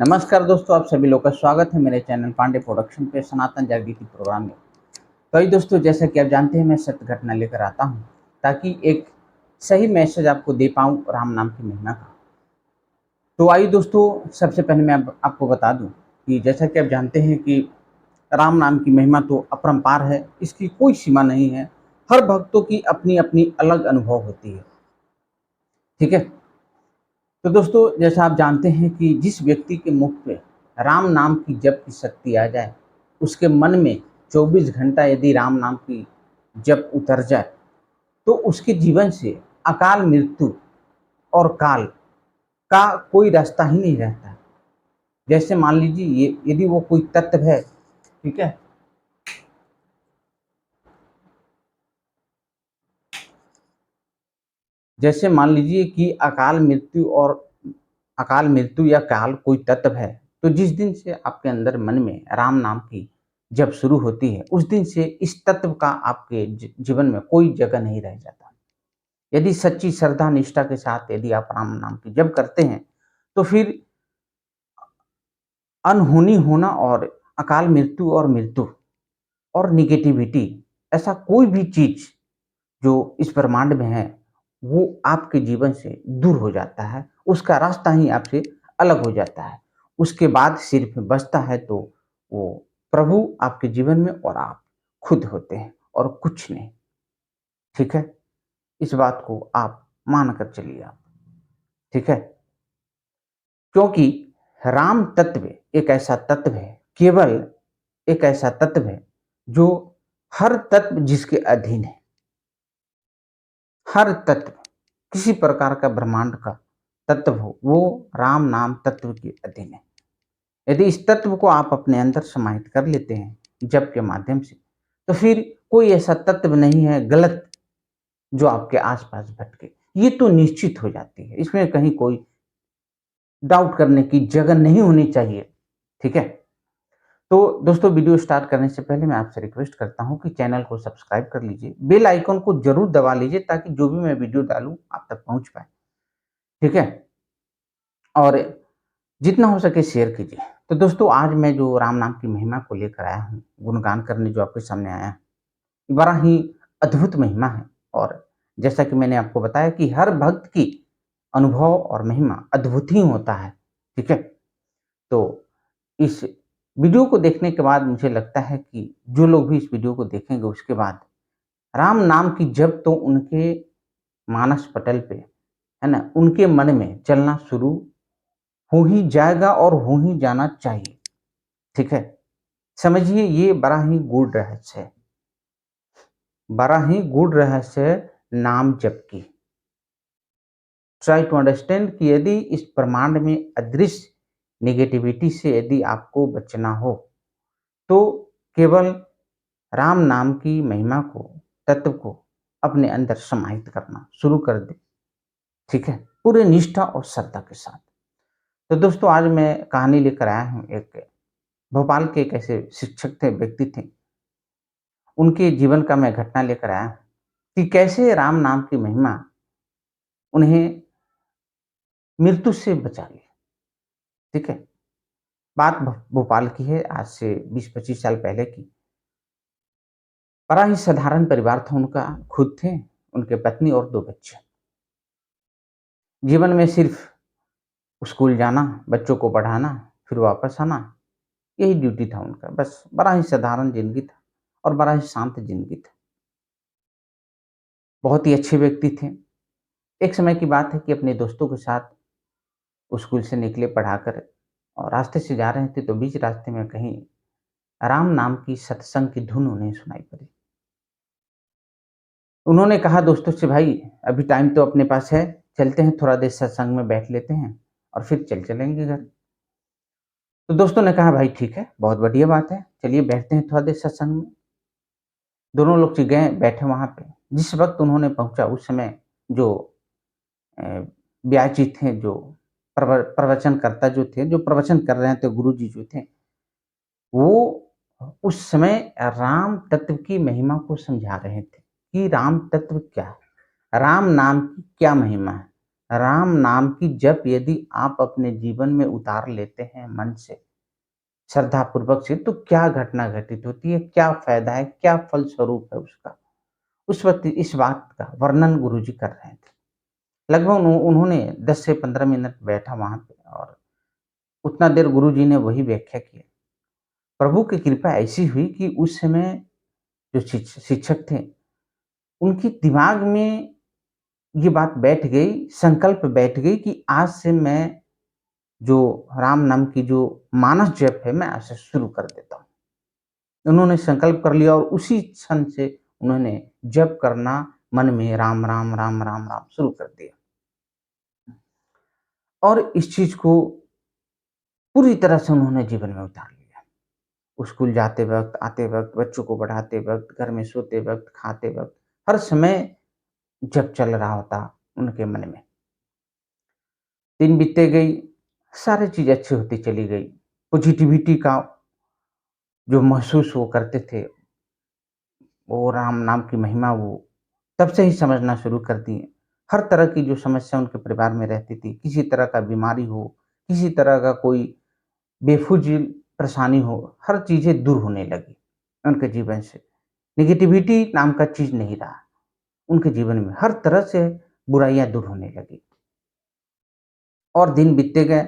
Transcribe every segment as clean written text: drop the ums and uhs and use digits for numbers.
नमस्कार दोस्तों, आप सभी लोग का स्वागत है मेरे चैनल पांडे प्रोडक्शन पे सनातन जागृति प्रोग्राम में। तो ये दोस्तों, जैसा कि आप जानते हैं, मैं सत्य घटना लेकर आता हूँ ताकि एक सही मैसेज आपको दे पाऊँ राम नाम की महिमा का। तो आइए दोस्तों, सबसे पहले मैं आपको बता दूं कि जैसा कि आप जानते हैं कि राम नाम की महिमा तो अपरंपार है, इसकी कोई सीमा नहीं है। हर भक्तों की अपनी अपनी अलग अनुभव होती है। ठीक है। तो दोस्तों, जैसा आप जानते हैं कि जिस व्यक्ति के मुख पे राम नाम की जप की शक्ति आ जाए, उसके मन में 24 घंटा यदि राम नाम की जप उतर जाए, तो उसके जीवन से अकाल मृत्यु और काल का कोई रास्ता ही नहीं रहता। जैसे मान लीजिए ये यदि वो कोई तत्व है, ठीक है, जैसे मान लीजिए कि अकाल मृत्यु या काल कोई तत्व है, तो जिस दिन से आपके अंदर मन में राम नाम की जब शुरू होती है, उस दिन से इस तत्व का आपके जीवन में कोई जगह नहीं रह जाता। यदि सच्ची श्रद्धा निष्ठा के साथ यदि आप राम नाम की जप करते हैं, तो फिर अनहोनी होना और अकाल मृत्यु और निगेटिविटी, ऐसा कोई भी चीज जो इस ब्रह्मांड में है, वो आपके जीवन से दूर हो जाता है। उसका रास्ता ही आपसे अलग हो जाता है। उसके बाद सिर्फ बचता है तो वो प्रभु आपके जीवन में और आप खुद होते हैं और कुछ नहीं। ठीक है। इस बात को आप मान कर चलिए आप। ठीक है। क्योंकि राम तत्व एक ऐसा तत्व है, केवल एक ऐसा तत्व है जो हर तत्व जिसके अधीन है। हर तत्व, किसी प्रकार का ब्रह्मांड का तत्व हो, वो राम नाम तत्व के अधीन है। यदि इस तत्व को आप अपने अंदर समाहित कर लेते हैं जप के माध्यम से, तो फिर कोई ऐसा तत्व नहीं है गलत जो आपके आसपास भटके। ये तो निश्चित हो जाती है, इसमें कहीं कोई डाउट करने की जगह नहीं होनी चाहिए। ठीक है। तो दोस्तों, वीडियो स्टार्ट करने से पहले मैं आपसे रिक्वेस्ट करता हूं कि चैनल को सब्सक्राइब कर लीजिए, बेल आइकन को जरूर दबा लीजिए ताकि जो भी मैं वीडियो डालूं आप तक पहुंच पाए। ठीक है। और जितना हो सके शेयर कीजिए। तो दोस्तों, आज मैं जो राम नाम की महिमा को लेकर आया हूँ, गुणगान करने जो आपके सामने आया है, बड़ा ही अद्भुत महिमा है। और जैसा कि मैंने आपको बताया कि हर भक्त की अनुभव और महिमा अद्भुत ही होता है। ठीक है। तो इस वीडियो को देखने के बाद मुझे लगता है कि जो लोग भी इस वीडियो को देखेंगे, उसके बाद राम नाम की जप तो उनके मानस पटल पे, है ना, उनके मन में चलना शुरू हो ही जाएगा और हो ही जाना चाहिए। ठीक है। समझिए, ये बड़ा ही गूढ़ रहस्य है, बड़ा ही गूढ़ रहस्य है नाम जप की। ट्राई टू अंडरस्टैंड कि यदि इस ब्रह्मांड में अदृश्य नेगेटिविटी से यदि आपको बचना हो, तो केवल राम नाम की महिमा को, तत्व को अपने अंदर समाहित करना शुरू कर दे। ठीक है। पूरे निष्ठा और श्रद्धा के साथ। तो दोस्तों, आज मैं कहानी लेकर आया हूँ। एक भोपाल के एक ऐसे शिक्षक थे, व्यक्ति थे, उनके जीवन का मैं घटना लेकर आया हूँ कि कैसे राम नाम की महिमा उन्हें मृत्यु से बचा ली। ठीक है। बात भोपाल की है, आज से 20-25 साल पहले की। बड़ा ही साधारण परिवार था उनका। खुद थे, उनके पत्नी और 2 बच्चे। जीवन में सिर्फ स्कूल जाना, बच्चों को पढ़ाना, फिर वापस आना, यही ड्यूटी था उनका। बस बड़ा ही साधारण जिंदगी था और बड़ा ही शांत जिंदगी था। बहुत ही अच्छे व्यक्ति थे। एक समय की बात है कि अपने दोस्तों के साथ स्कूल से निकले पढ़ाकर और रास्ते से जा रहे थे, तो बीच रास्ते में कहीं राम नाम की सत्संग की धुन उन्हें सुनाई पड़ी। उन्होंने कहा दोस्तों से, भाई अभी टाइम तो अपने पास है, चलते हैं थोड़ा देर सत्संग में बैठ लेते हैं और फिर चलेंगे घर। तो दोस्तों ने कहा, भाई ठीक है, बहुत बढ़िया बात है, चलिए बैठते हैं थोड़ा देर सत्संग में। दोनों लोग गए, बैठे वहां पे। जिस वक्त उन्होंने पहुंचा, उस समय जो अ, ब्यास जी थे, जो प्रवचनकर्ता जो थे, जो प्रवचन कर रहे थे, गुरु जी जो थे, वो उस समय राम तत्व की महिमा को समझा रहे थे कि राम तत्व क्या है, राम नाम की क्या महिमा है, राम नाम की जप यदि आप अपने जीवन में उतार लेते हैं मन से, श्रद्धापूर्वक से, तो क्या घटना घटित होती है, क्या फ़ायदा है, क्या फलस्वरूप है उसका? उस वक़्त इस बात का वर्णन गुरुजी कर रहे थे। लगभग उन्होंने 10 से 15 मिनट बैठा वहाँ पे और उतना देर गुरुजी ने वही व्याख्या की। प्रभु की कृपा ऐसी हुई कि उस समय जो शिक्षक थे, उनके दिमाग में ये बात बैठ गई, संकल्प बैठ गई कि आज से मैं जो राम नाम की जो मानस जप है, मैं आज से शुरू कर देता हूँ। उन्होंने संकल्प कर लिया और उसी क्षण से उन्होंने जप करना मन में राम, राम, राम, राम, राम शुरू कर दिया। और इस चीज़ को पूरी तरह से उन्होंने जीवन में उतार लिया। स्कूल जाते वक़्त, आते वक़्त, बच्चों को पढ़ाते वक़्त, घर में सोते वक़्त, खाते वक़्त, हर समय जप चल रहा होता उनके मन में। दिन बीतते गई, सारी चीज़ अच्छी होती चली गई। पॉज़िटिविटी का जो महसूस वो करते थे, वो राम नाम की महिमा वो तब से ही समझना शुरू कर दिए। हर तरह की जो समस्या उनके परिवार में रहती थी, किसी तरह का बीमारी हो, किसी तरह का कोई बेफुज़ूल परेशानी हो, हर चीज़ें दूर होने लगी उनके जीवन से। नेगेटिविटी नाम का चीज़ नहीं रहा उनके जीवन में, हर तरह से बुराइयाँ दूर होने लगी और दिन बीतते गए,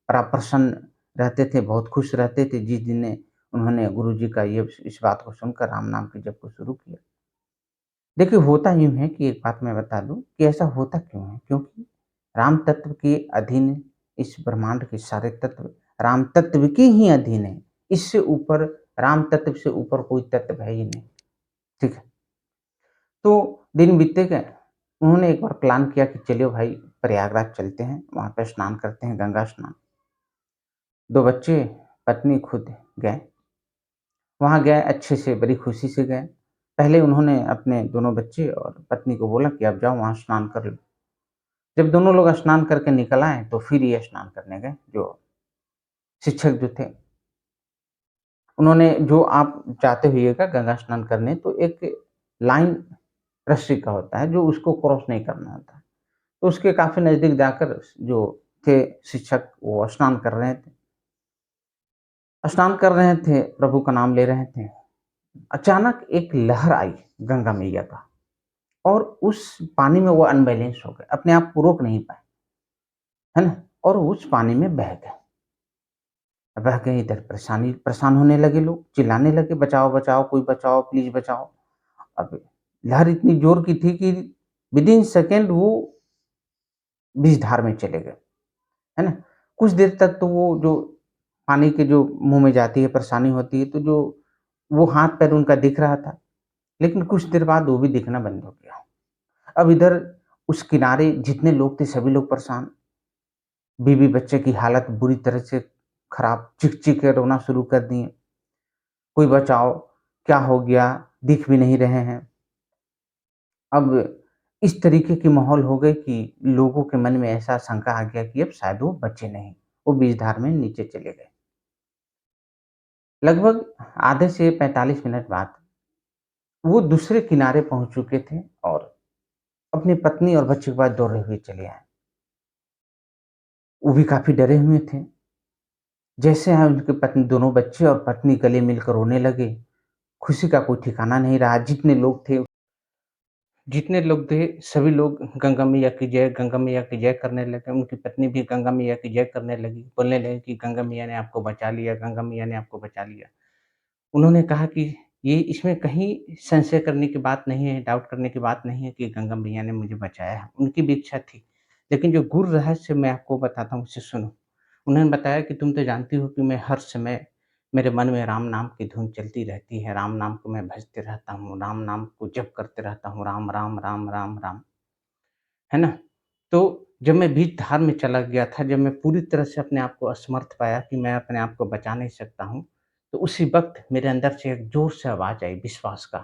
बड़ा प्रसन्न रहते थे, बहुत खुश रहते थे जिस दिन ने उन्होंने गुरुजी का ये इस बात को सुनकर राम नाम के जप को शुरू किया। देखिए, होता यूँ है कि एक बात मैं बता दूँ कि ऐसा होता क्यों है? क्योंकि राम तत्व के अधीन इस ब्रह्मांड के सारे तत्व राम तत्व के ही अधीन हैं। इससे ऊपर राम तत्व से ऊपर कोई तत्व है ही नहीं, ठीक है? तो दिन बीतते गए, उन्होंने एक बार प्लान किया कि चलिए भाई प्रयागराज चलते हैं, वहाँ पे स्नान करते हैं, गंगा स्नान। 2 बच्चे, पत्नी खुद गए। वहाँ गए अच्छे से, बड़ी खुशी से गए। पहले उन्होंने अपने दोनों बच्चे और पत्नी को बोला कि आप जाओ वहाँ स्नान कर लो। जब दोनों लोग स्नान करके निकल आए, तो फिर ये स्नान करने गए, जो शिक्षक जो थे। उन्होंने जो आप जाते होइएगा गंगा स्नान करने, तो एक लाइन रस्सी का होता है, जो उसको क्रॉस नहीं करना होता। तो उसके काफ़ी नज़दीक जाकर जो थे शिक्षक, वो स्नान कर रहे थे। स्नान कर रहे थे, प्रभु का नाम ले रहे थे। अचानक एक लहर आई गंगा मैया का और उस पानी में वो अनबैलेंस हो गए, अपने आप को रोक नहीं पाए, है ना? और उस पानी में बह गए। बह गए, इधर परेशान होने लगे लोग, चिल्लाने लगे, "बचाओ, बचाओ, कोई बचाओ, प्लीज़ बचाओ।" अब लहर इतनी ज़ोर की थी कि विदिन सेकंड वो बीचधार में चले गए, है ना? कुछ देर तक तो वो जो पानी के जो मुँह में जाती है, परेशानी होती है, तो जो वो हाथ-पैर उनका दिख रहा था, लेकिन कुछ देर बाद वो भी दिखना बंद हो गया। अब इधर उस किनारे जितने लोग थे, सभी लोग परेशान। बीवी-बच्चे की हालत बुरी तरह से खराब, चीख-चीख के रोना शुरू कर दिए। कोई बचाओ, क्या हो गया? दिख भी नहीं रहे हैं। अब इस तरीके की माहौल हो गए कि लोगों के मन में ऐसा शंका आ गया कि अब शायद वो बचे नहीं, वो बीचधार में नीचे चले गए। लगभग आधे से 45 मिनट बाद वो दूसरे किनारे पहुँच चुके थे और अपनी पत्नी और बच्चे के पास दौड़े हुए चले आए। वो भी काफ़ी डरे हुए थे। जैसे आए उनके पत्नी, दोनों बच्चे और पत्नी गले मिलकर रोने लगे। खुशी का कोई ठिकाना नहीं रहा। जितने लोग थे सभी लोग गंगा मैया की जय, गंगा मैया की जय करने लगे। उनकी पत्नी भी गंगा मैया की जय करने लगी, बोलने लगी कि गंगा मैया ने आपको बचा लिया, गंगा मैया ने आपको बचा लिया। उन्होंने कहा कि ये इसमें कहीं संशय करने की बात नहीं है, डाउट करने की बात नहीं है कि गंगा मैया ने मुझे बचाया है, उनकी भी इच्छा थी। लेकिन जो गूढ़ रहस्य मैं आपको बताता हूँ उसे सुनो। उन्होंने बताया कि तुम तो जानती हो कि मैं हर समय मेरे मन में राम नाम की धुन चलती रहती है, राम नाम को मैं भजते रहता हूँ, राम नाम को जप करते रहता हूँ, राम, राम, राम, राम, राम, है ना? तो जब मैं बीच धार में चला गया था, जब मैं पूरी तरह से अपने आप को असमर्थ पाया कि मैं अपने आप को बचा नहीं सकता हूँ, तो उसी वक़्त मेरे अंदर से एक ज़ोर से आवाज़ आई विश्वास का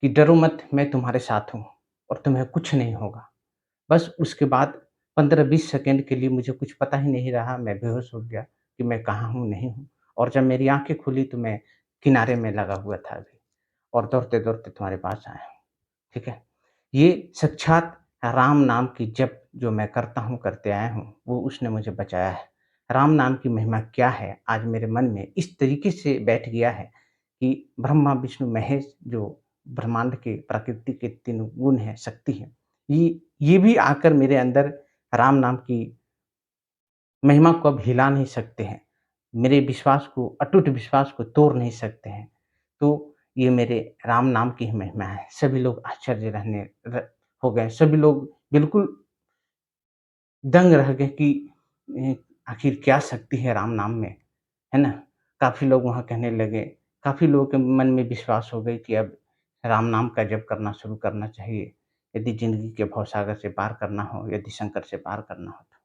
कि डरो मत, मैं तुम्हारे साथ हूँ और तुम्हें कुछ नहीं होगा। बस उसके बाद 15-20 सेकंड के लिए मुझे कुछ पता ही नहीं रहा, मैं बेहोश हो गया कि मैं कहाँ हूँ, नहीं हूँ। और जब मेरी आँखें खुली तो मैं किनारे में लगा हुआ था अभी और दौड़ते-दौड़ते तुम्हारे पास आया हूँ, ठीक है? ये साक्षात राम नाम की जप जो मैं करता हूँ, करते आया हूँ, वो उसने मुझे बचाया है। राम नाम की महिमा क्या है, आज मेरे मन में इस तरीके से बैठ गया है कि ब्रह्मा, विष्णु, महेश जो ब्रह्मांड के प्रकृति के 3 गुण हैं, शक्ति है, ये भी आकर मेरे अंदर राम नाम की महिमा को अब हिला नहीं सकते हैं। मेरे विश्वास को, अटूट विश्वास को तोड़ नहीं सकते हैं। तो ये मेरे राम नाम की ही महिमा है। सभी लोग आश्चर्य रहने र हो गए। सभी लोग बिल्कुल दंग रह गए कि ए, आखिर क्या शक्ति है राम नाम में, है ना? काफ़ी लोग वहाँ कहने लगे, काफ़ी लोगों के मन में विश्वास हो गई कि अब राम नाम का जप करना शुरू करना चाहिए, यदि ज़िंदगी के भवसागर से पार करना हो, यदि संकट से पार करना हो तो।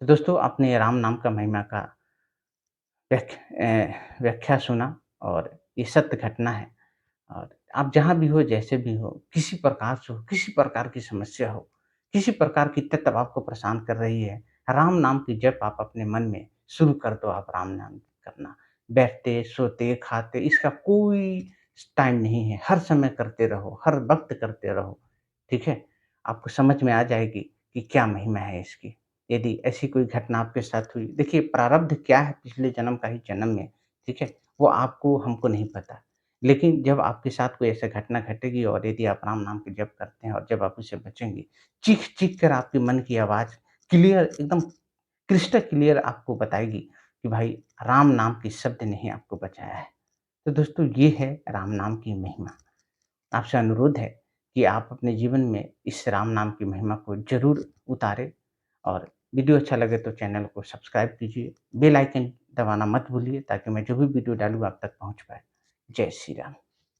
तो दोस्तों, आपने राम नाम का महिमा का व्याख्या सुना और ये सत्य घटना है। और आप जहाँ भी हो, जैसे भी हो, किसी प्रकार से हो, किसी प्रकार की समस्या हो, किसी प्रकार की तत्व आपको परेशान कर रही है, राम नाम की जप आप अपने मन में शुरू कर दो, आप राम नाम करना। बैठते, सोते, खाते इसका कोई टाइम नहीं है, हर समय करते रहो, हर वक़्त करते रहो, ठीक है? आपको समझ में आ जाएगी कि क्या महिमा है इसकी। यदि ऐसी कोई घटना आपके साथ हुई, देखिए प्रारब्ध क्या है पिछले जन्म का ही जन्म में, ठीक है? वो आपको हमको नहीं पता। लेकिन जब आपके साथ कोई ऐसी घटना घटेगी और यदि आप राम नाम के जप करते हैं और जब आप उससे बचेंगे, चीख-चीख कर आपके मन की आवाज़ क्लियर एकदम क्रिस्टल क्लियर आपको बताएगी कि भाई राम नाम की शब्द ने ही आपको बचाया है। तो दोस्तों, ये है राम नाम की महिमा। आपसे अनुरोध है कि आप अपने जीवन में इस राम नाम की महिमा को ज़रूर उतारें और वीडियो अच्छा लगे तो चैनल को सब्सक्राइब कीजिए, बेल आइकन दबाना मत भूलिए ताकि मैं जो भी वीडियो डालूँ आप तक पहुँच पाए। जय श्री राम।